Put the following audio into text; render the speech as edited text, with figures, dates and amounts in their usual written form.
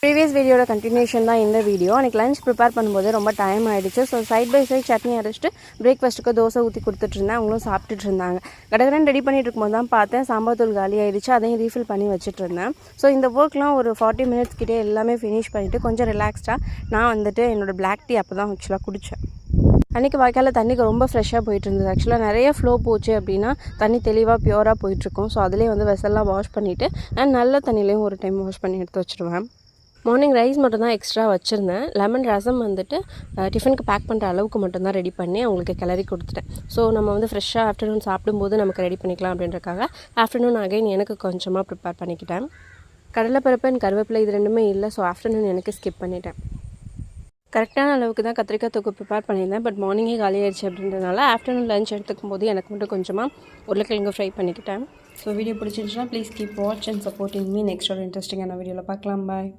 Previous வீடியோட continuation தான் இந்த வீடியோ. அன்றைக்கி லஞ்ச் ப்ரிப்பேர் பண்ணும்போது ரொம்ப டைம் ஆகிடுச்சு. So side by side chutney அரைச்சிட்டு பிரேக்ஃபாஸ்ட்டுக்கு தோசை ஊற்றி கொடுத்துட்ருந்தேன். அவங்களும் சாப்பிட்டுட்டு இருந்தாங்க. கடகடன் ரெடி பண்ணிட்டு இருக்கும்போது தான் பார்த்தேன் சாம்பார் தூள் காலி ஆகிடுச்சு. அதையும் ரீஃபில் பண்ணி வச்சுட்டு இருந்தேன். ஸோ இந்த ஒர்க்லாம் ஒரு 40 மினிட்ஸ் கிட்டே எல்லாமே ஃபினிஷ் பண்ணிவிட்டு கொஞ்சம் ரிலாக்ஸ்டாக நான் வந்துட்டு என்னோடய பிளாக் டீ அப்போ தான் ஆக்சுவலாக குடித்தேன். அன்றைக்கி வாய்க்காலில் தண்ணி ரொம்ப ஃப்ரெஷ்ஷாக போயிட்டு இருந்தது. ஆக்சுவலாக நிறைய ஃப்ளோ போச்சு அப்படின்னா தண்ணி தெளிவாக பியூராக போயிட்டுருக்கும். ஸோ அதிலே வந்து வெசல்லாம் வாஷ் பண்ணிவிட்டு நான் நல்ல தண்ணியிலையும் ஒரு டைம் வாஷ் பண்ணி எடுத்து வச்சுருவேன். மார்னிங் ரைஸ் மட்டும் தான் எக்ஸ்ட்ரா வச்சுருந்தேன். லெமன் ரசம் வந்துட்டு டிஃபனுக்கு பேக் பண்ணுற அளவுக்கு மட்டும்தான் ரெடி பண்ணி அவங்களுக்கு கிளறி கொடுத்துட்டேன். ஸோ நம்ம வந்து ஃப்ரெஷ்ஷாக ஆஃப்டர்நூன் சாப்பிடும்போது நமக்கு ரெடி பண்ணிக்கலாம் அப்படின்றக்காக ஆஃப்டர்நூன் அகைன் எனக்கு கொஞ்சமாக ப்ரிப்பேர் பண்ணிக்கிட்டேன். கடலைப்பருப்பு அண்ட் கருவேப்பிலை இது ரெண்டுமே இல்லை. ஸோ ஆஃப்டர்நூன் எனக்கு ஸ்கிப் பண்ணிட்டேன். கரெக்டான அளவுக்கு தான் கத்திரிக்காய் தொக்கு ப்ரிப்பேர் பண்ணியிருந்தேன். பட் மார்னிங்கே காலியாகிடுச்சு அப்படின்றதுனால ஆஃப்டர்நூன் லஞ்ச் எடுத்துக்கும் போது எனக்கு மட்டும் கொஞ்சமாக உருளைக்கிழங்கு ஃப்ரை பண்ணிக்கிட்டேன். ஸோ வீடியோ பிடிச்சிருந்துச்சுன்னா please keep watch and supporting me. Next ஒரு இன்ட்ரெஸ்டிங்கான வீடியோவில் பார்க்கலாம். பாய்.